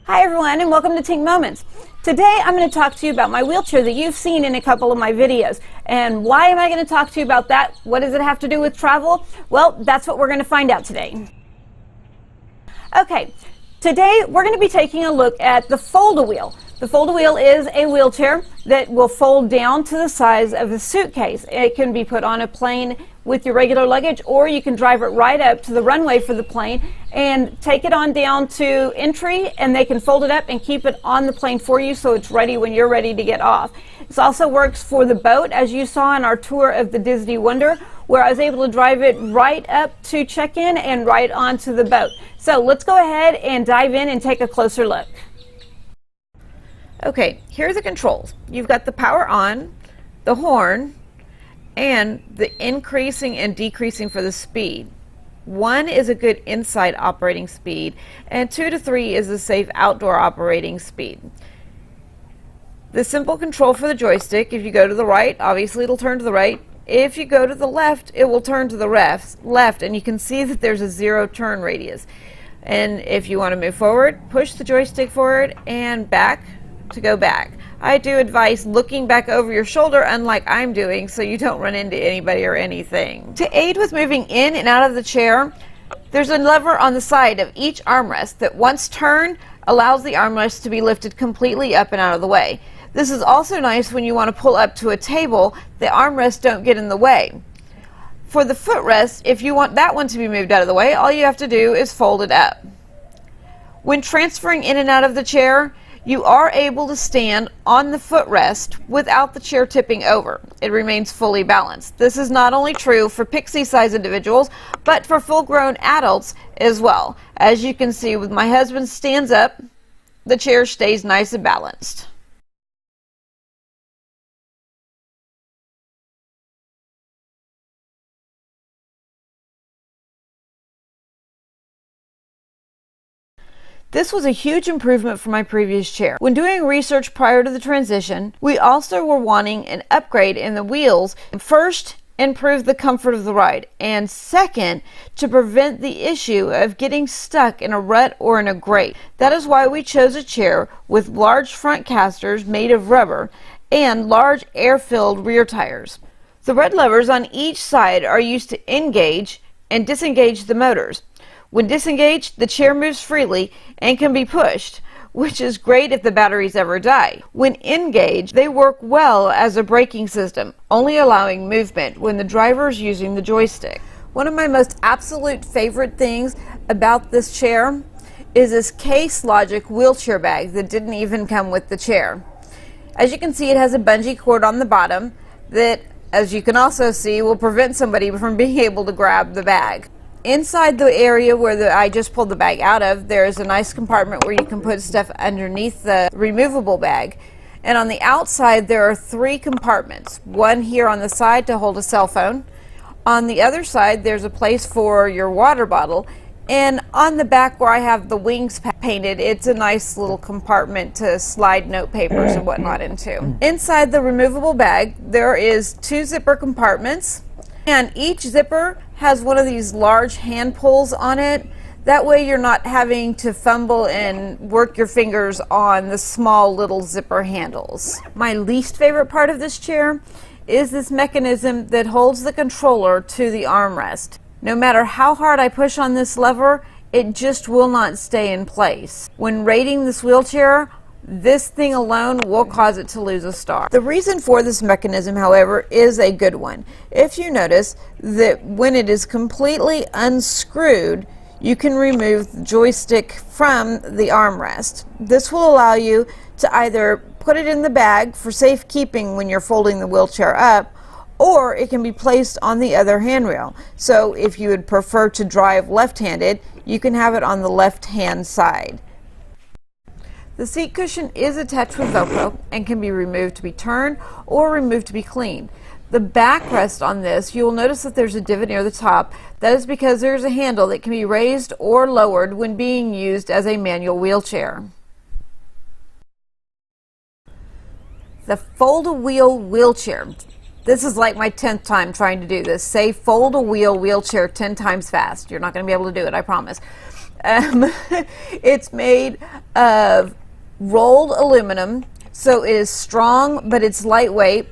Hi everyone, and welcome to Tink Moments. Today I'm going to talk to you about my wheelchair that you've seen in a couple of my videos. And why am I going to talk to you about that? What does it have to do with travel? Well, that's what we're going to find out today. Okay, today we're going to be taking a look at the Foldawheel. The Foldawheel is a wheelchair that will fold down to the size of a suitcase. It can be put on a plane with your regular luggage, or you can drive it right up to the runway for the plane and take it on down to entry, and they can fold it up and keep it on the plane for you so it's ready when you're ready to get off. This also works for the boat, as you saw in our tour of the Disney Wonder, where I was able to drive it right up to check-in and right onto the boat. So let's go ahead and dive in and take a closer look. Okay, here are the controls. You've got the power on, the horn, and the increasing and decreasing for the speed. 1 is a good inside operating speed, and 2 to 3 is a safe outdoor operating speed. The simple control for the joystick: if you go to the right, obviously it'll turn to the right. If you go to the left, it will turn to the left, and you can see that there's a 0 turn radius. And if you want to move forward, push the joystick forward and back to go back. I do advise looking back over your shoulder, unlike I'm doing, so you don't run into anybody or anything. To aid with moving in and out of the chair, there's a lever on the side of each armrest that, once turned, allows the armrest to be lifted completely up and out of the way. This is also nice when you want to pull up to a table. The armrests don't get in the way. For the footrest, if you want that one to be moved out of the way, all you have to do is fold it up. When transferring in and out of the chair, you are able to stand on the footrest without the chair tipping over. It remains fully balanced. This is not only true for pixie-sized individuals, but for full-grown adults as well. As you can see, with my husband stands up, the chair stays nice and balanced. This was a huge improvement from my previous chair. When doing research prior to the transition, we also were wanting an upgrade in the wheels. First, improve the comfort of the ride, and second, to prevent the issue of getting stuck in a rut or in a grate. That is why we chose a chair with large front casters made of rubber and large air-filled rear tires. The red levers on each side are used to engage and disengage the motors. When disengaged, the chair moves freely and can be pushed, which is great if the batteries ever die. When engaged, they work well as a braking system, only allowing movement when the driver is using the joystick. One of my most absolute favorite things about this chair is this Case Logic wheelchair bag that didn't even come with the chair. As you can see, it has a bungee cord on the bottom that, as you can also see, will prevent somebody from being able to grab the bag. Inside the area where I just pulled the bag out of, there is a nice compartment where you can put stuff underneath the removable bag. And on the outside, there are 3 compartments. One here on the side to hold a cell phone. On the other side, there's a place for your water bottle. And on the back where I have the wings painted, it's a nice little compartment to slide note papers and whatnot into. Inside the removable bag, there is 2 zipper compartments, and each zipper has one of these large hand pulls on it. That way you're not having to fumble and work your fingers on the small little zipper handles. My least favorite part of this chair is this mechanism that holds the controller to the armrest. No matter how hard I push on this lever, it just will not stay in place. When rating this wheelchair, this thing alone will cause it to lose a star. The reason for this mechanism, however, is a good one. If you notice that when it is completely unscrewed, you can remove the joystick from the armrest. This will allow you to either put it in the bag for safekeeping when you're folding the wheelchair up, or it can be placed on the other handrail. So if you would prefer to drive left-handed, you can have it on the left-hand side. The seat cushion is attached with Velcro and can be removed to be turned or removed to be cleaned. The backrest on this, you will notice that there's a divot near the top. That is because there's a handle that can be raised or lowered when being used as a manual wheelchair. The Foldawheel wheelchair. This is like my 10th time trying to do this. Say Foldawheel wheelchair 10 times fast. You're not going to be able to do it, I promise. It's made of rolled aluminum, so it is strong, but it's lightweight.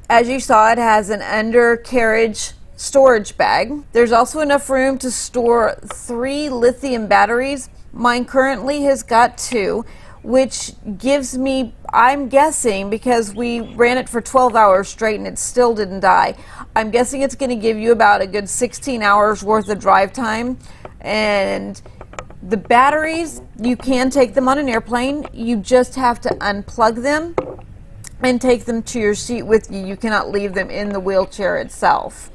As you saw, it has an undercarriage storage bag. There's also enough room to store 3 lithium batteries. Mine currently has got 2, which gives me, I'm guessing, because we ran it for 12 hours straight and it still didn't die, I'm guessing it's going to give you about a good 16 hours worth of drive time. And the batteries, you can take them on an airplane. You just have to unplug them and take them to your seat with you. You cannot leave them in the wheelchair itself.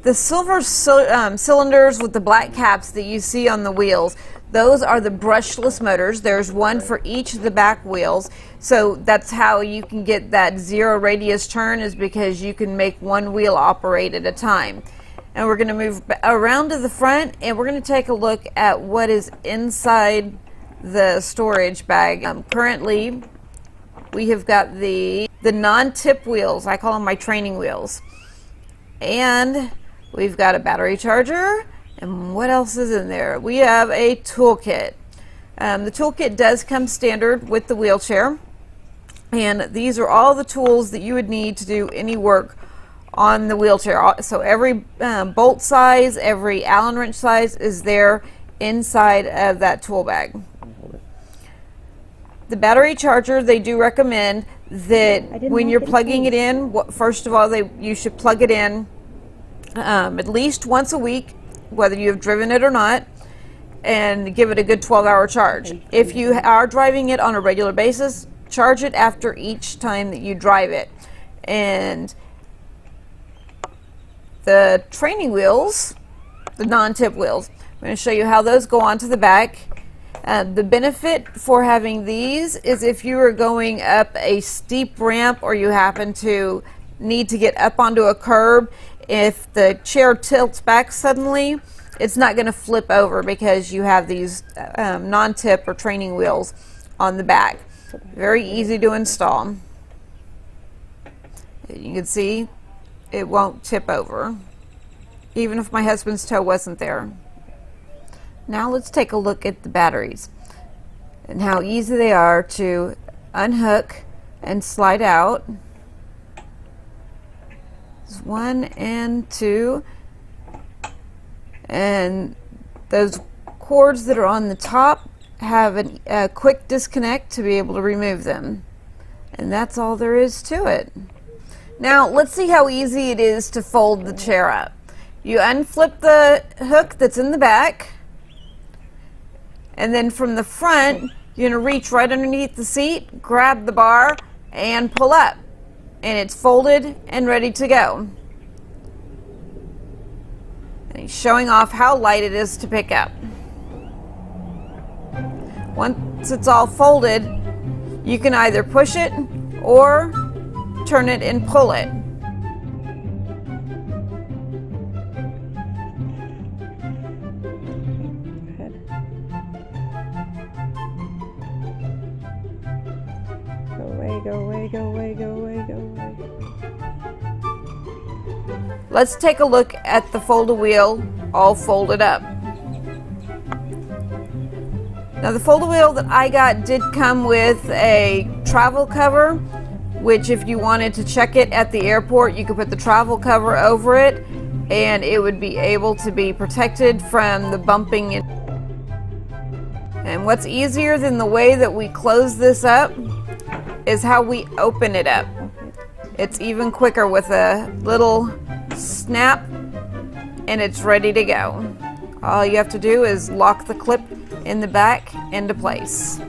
The silver cylinders with the black caps that you see on the wheels, those are the brushless motors. There's one for each of the back wheels. So that's how you can get that 0 radius turn, is because you can make one wheel operate at a time. And we're going to move around to the front, and we're going to take a look at what is inside the storage bag. Currently, we have got the non-tip wheels. I call them my training wheels. And we've got a battery charger. And what else is in there? We have a toolkit. The toolkit does come standard with the wheelchair. And these are all the tools that you would need to do any work on the wheelchair. So every bolt size, every Allen wrench size is there inside of that tool bag. The battery charger, they do recommend that when you're plugging it in, first of all, you should plug it in at least once a week, whether you have driven it or not, and give it a good 12-hour charge. If you are driving it on a regular basis, charge it after each time that you drive it. And the training wheels, the non-tip wheels, I'm going to show you how those go onto the back. The benefit for having these is if you are going up a steep ramp or you happen to need to get up onto a curb, if the chair tilts back suddenly, it's not going to flip over because you have these non-tip or training wheels on the back. Very easy to install. You can see it won't tip over, even if my husband's toe wasn't there. Now let's take a look at the batteries and how easy they are to unhook and slide out. There's 1 and 2, and those cords that are on the top have a quick disconnect to be able to remove them, and that's all there is to it. Now let's see how easy it is to fold the chair up. You unflip the hook that's in the back, and then from the front you're going to reach right underneath the seat, grab the bar, and pull up, and it's folded and ready to go. And he's showing off how light it is to pick up. Once it's all folded, you can either push it or turn it and pull it. Go away, go away, go away, go away. Let's take a look at the Foldawheel all folded up. Now the Foldawheel that I got did come with a travel cover, which if you wanted to check it at the airport, you could put the travel cover over it and it would be able to be protected from the bumping. And what's easier than the way that we close this up is how we open it up. It's even quicker with a little snap and it's ready to go. All you have to do is lock the clip in the back into place.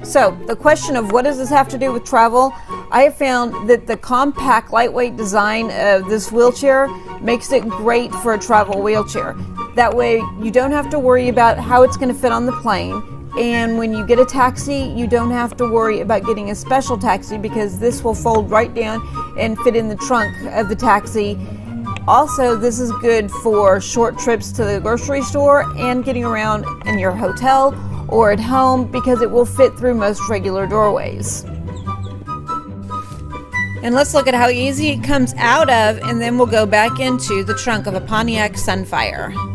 So the question of what does this have to do with travel, I have found that the compact lightweight design of this wheelchair makes it great for a travel wheelchair. That way you don't have to worry about how it's going to fit on the plane, and when you get a taxi you don't have to worry about getting a special taxi because this will fold right down and fit in the trunk of the taxi. Also, this is good for short trips to the grocery store and getting around in your hotel or at home because it will fit through most regular doorways. And let's look at how easy it comes out of, and then we'll go back into the trunk of a Pontiac Sunfire.